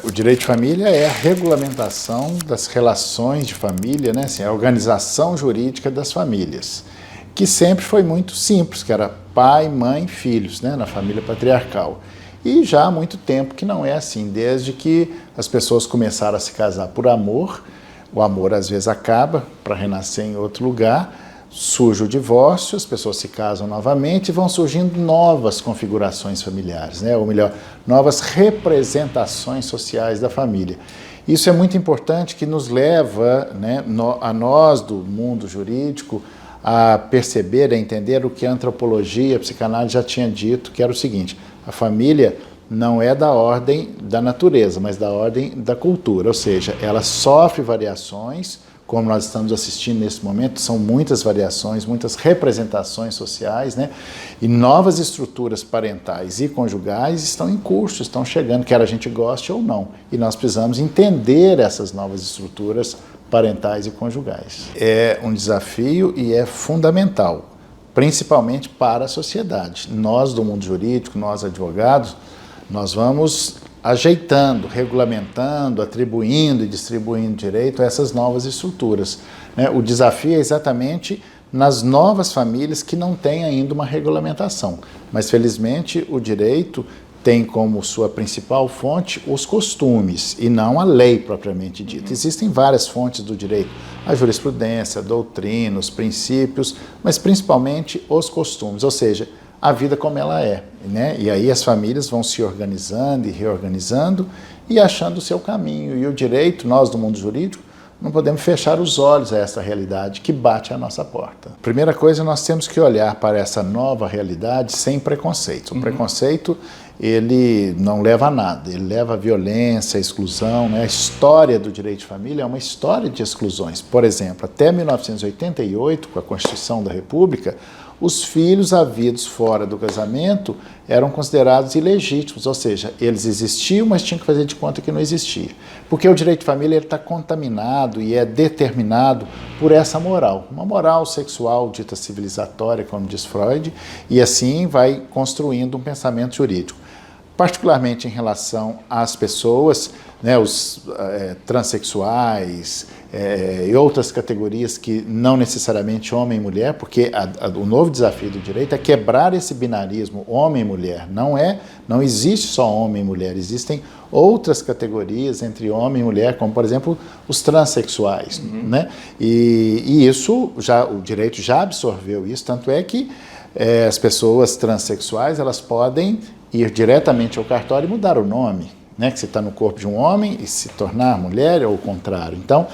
O direito de família é a regulamentação das relações de família, né? Assim, a organização jurídica das famílias, que sempre foi muito simples, que era pai, mãe, filhos, né? Na família patriarcal. E já há muito tempo que não é assim, desde que as pessoas começaram a se casar por amor, o amor às vezes acaba para renascer em outro lugar, surge o divórcio, as pessoas se casam novamente e vão surgindo novas configurações familiares, né? Ou melhor, novas representações sociais da família. Isso é muito importante, que nos leva, né, a nós do mundo jurídico a perceber, a entender o que a antropologia, a psicanálise já tinha dito, que era o seguinte: a família não é da ordem da natureza, mas da ordem da cultura, ou seja, ela sofre variações, como nós estamos assistindo nesse momento, são muitas variações, muitas representações sociais, né? E novas estruturas parentais e conjugais estão em curso, estão chegando, quer a gente goste ou não. E nós precisamos entender essas novas estruturas parentais e conjugais. É um desafio e é fundamental, principalmente para a sociedade. Nós do mundo jurídico, nós advogados, nós vamos ajeitando, regulamentando, atribuindo e distribuindo direito a essas novas estruturas, né? O desafio é exatamente nas novas famílias que não têm ainda uma regulamentação, mas felizmente o direito tem como sua principal fonte os costumes e não a lei propriamente dita. Existem várias fontes do direito, a jurisprudência, a doutrina, os princípios, mas principalmente os costumes, ou seja, a vida como ela é, né? E aí as famílias vão se organizando e reorganizando e achando o seu caminho. E o direito, nós do mundo jurídico, não podemos fechar os olhos a essa realidade que bate à nossa porta. Primeira coisa, nós temos que olhar para essa nova realidade sem preconceito. O preconceito, ele não leva a nada, ele leva a violência, a exclusão, né? A história do direito de família é uma história de exclusões. Por exemplo, até 1988, com a Constituição da República, os filhos havidos fora do casamento eram considerados ilegítimos, ou seja, eles existiam, mas tinham que fazer de conta que não existia. Porque o direito de família está contaminado e é determinado por essa moral, uma moral sexual dita civilizatória, como diz Freud, e assim vai construindo um pensamento jurídico. Particularmente em relação às pessoas, né, os transexuais e outras categorias que não necessariamente homem e mulher, porque o novo desafio do direito é quebrar esse binarismo homem e mulher. Não existe só homem e mulher, existem outras categorias entre homem e mulher, como por exemplo os transexuais, né? E isso o direito já absorveu isso, tanto é que as pessoas transexuais elas podem ir diretamente ao cartório e mudar o nome, né? Que você está no corpo de um homem e se tornar mulher ou o contrário. Então,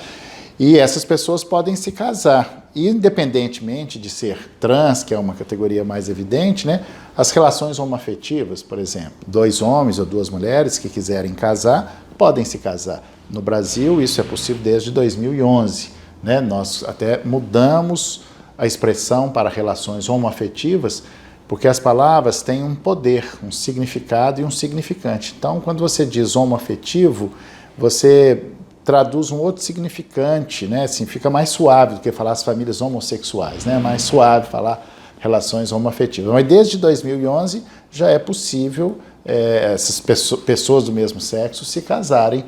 e essas pessoas podem se casar, independentemente de ser trans, que é uma categoria mais evidente, né? As relações homoafetivas, por exemplo, 2 homens ou 2 mulheres que quiserem casar, podem se casar. No Brasil, isso é possível desde 2011, né? Nós até mudamos a expressão para relações homoafetivas, porque as palavras têm um poder, um significado e um significante. Então, quando você diz homoafetivo, você traduz um outro significante, né? Assim, fica mais suave do que falar as famílias homossexuais, né? Mais suave falar relações homoafetivas. Mas desde 2011 já é possível essas pessoas do mesmo sexo se casarem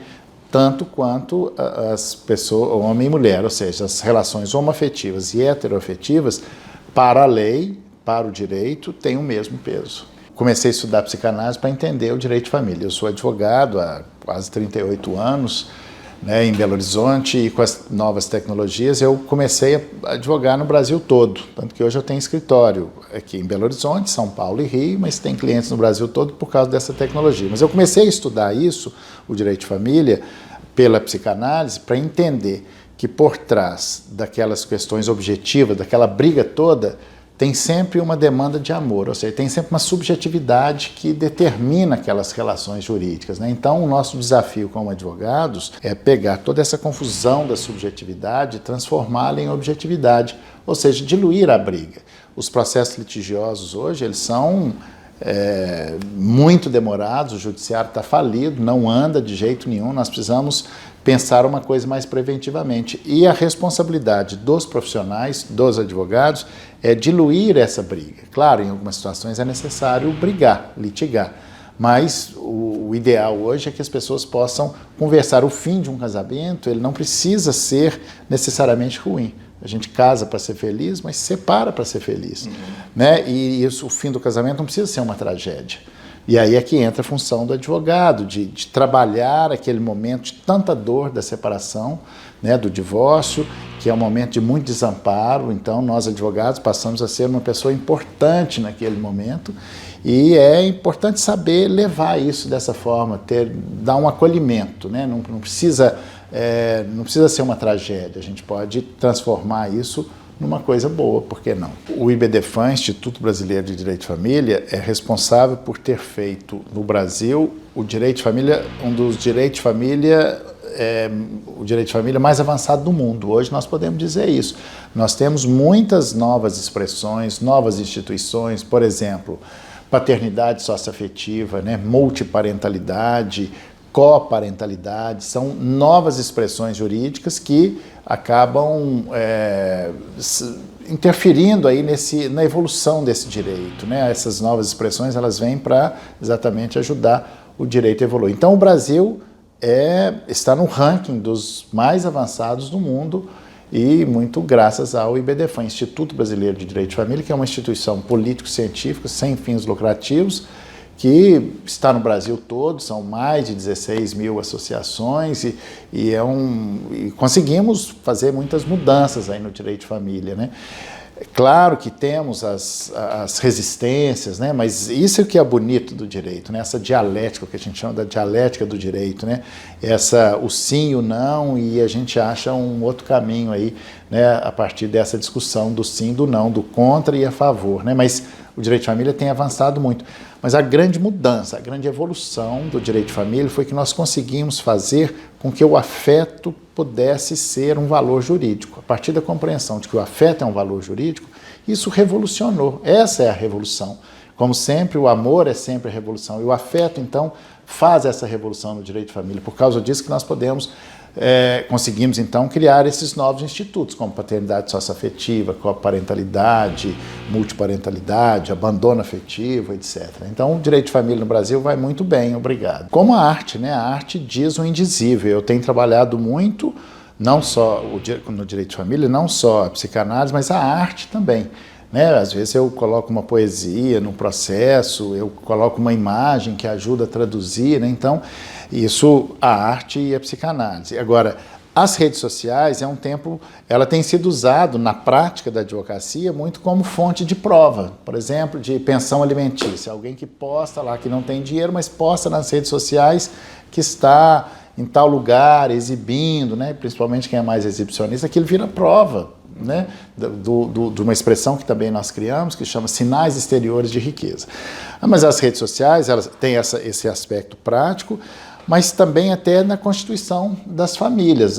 tanto quanto as pessoas, homem e mulher, ou seja, as relações homoafetivas e heteroafetivas, para a lei, para o direito, têm o mesmo peso. Comecei a estudar psicanálise para entender o direito de família. Eu sou advogado há quase 38 anos, né, em Belo Horizonte, e com as novas tecnologias eu comecei a advogar no Brasil todo, tanto que hoje eu tenho escritório aqui em Belo Horizonte, São Paulo e Rio, mas tem clientes no Brasil todo por causa dessa tecnologia. Mas eu comecei a estudar isso, o direito de família, pela psicanálise, para entender que por trás daquelas questões objetivas, daquela briga toda, tem sempre uma demanda de amor, ou seja, tem sempre uma subjetividade que determina aquelas relações jurídicas, né? Então, o nosso desafio como advogados é pegar toda essa confusão da subjetividade e transformá-la em objetividade, ou seja, diluir a briga. Os processos litigiosos hoje, eles são muito demorados, o judiciário está falido, não anda de jeito nenhum, nós precisamos pensar uma coisa mais preventivamente. E a responsabilidade dos profissionais, dos advogados, é diluir essa briga. Claro, em algumas situações é necessário brigar, litigar, Mas o ideal hoje é que as pessoas possam conversar. O fim de um casamento, ele não precisa ser necessariamente ruim. A gente casa para ser feliz, mas separa para ser feliz. Né? E isso, o fim do casamento não precisa ser uma tragédia. E aí é que entra a função do advogado, de trabalhar aquele momento de tanta dor da separação, né, do divórcio, que é um momento de muito desamparo. Então, nós advogados passamos a ser uma pessoa importante naquele momento, e é importante saber levar isso dessa forma, dar um acolhimento, né? Não precisa ser uma tragédia, a gente pode transformar isso numa coisa boa, por que não? O IBDFAM, Instituto Brasileiro de Direito de Família, é responsável por ter feito no Brasil o direito de família, um dos direitos de família, o direito de família mais avançado do mundo. Hoje nós podemos dizer isso. Nós temos muitas novas expressões, novas instituições, por exemplo, paternidade socioafetiva, né, multiparentalidade, coparentalidade, são novas expressões jurídicas que acabam interferindo aí na evolução desse direito, né? Essas novas expressões, elas vêm para exatamente ajudar o direito a evoluir. Então o Brasil está no ranking dos mais avançados do mundo, e muito graças ao IBDFAM, Instituto Brasileiro de Direito de Família, que é uma instituição político-científica sem fins lucrativos, que está no Brasil todo, são mais de 16 mil associações, e conseguimos fazer muitas mudanças aí no direito de família, né? É claro que temos as resistências, né? Mas isso é o que é bonito do direito, né? Essa dialética, o que a gente chama da dialética do direito, né? O sim e o não, e a gente acha um outro caminho aí, né? A partir dessa discussão do sim, do não, do contra e a favor, né? Mas o direito de família tem avançado muito. Mas a grande mudança, a grande evolução do direito de família foi que nós conseguimos fazer com que o afeto pudesse ser um valor jurídico. A partir da compreensão de que o afeto é um valor jurídico, isso revolucionou. Essa é a revolução. Como sempre, o amor é sempre a revolução. E o afeto, então, faz essa revolução no direito de família. Por causa disso que nós conseguimos, então, criar esses novos institutos, como paternidade socioafetiva, coparentalidade, multiparentalidade, abandono afetivo, etc. Então, o direito de família no Brasil vai muito bem, obrigado. Como a arte, né? A arte diz o indizível. Eu tenho trabalhado muito, não só no direito de família, não só a psicanálise, mas a arte também. Né? Às vezes eu coloco uma poesia no processo, eu coloco uma imagem que ajuda a traduzir, né? Então, isso, a arte e a psicanálise. Agora, as redes sociais, ela tem sido usado na prática da advocacia muito como fonte de prova, por exemplo, de pensão alimentícia. Alguém que posta lá que não tem dinheiro, mas posta nas redes sociais que está em tal lugar, exibindo, né? Principalmente quem é mais exibicionista, aquilo vira prova, né? De uma expressão que também nós criamos, que chama sinais exteriores de riqueza. Mas as redes sociais, elas têm esse aspecto prático, mas também até na constituição das famílias,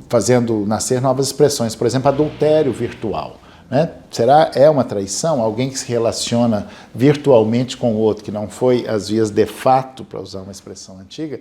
fazendo nascer novas expressões, por exemplo, adultério virtual. Né? É uma traição? Alguém que se relaciona virtualmente com o outro, que não foi às vias de fato, para usar uma expressão antiga,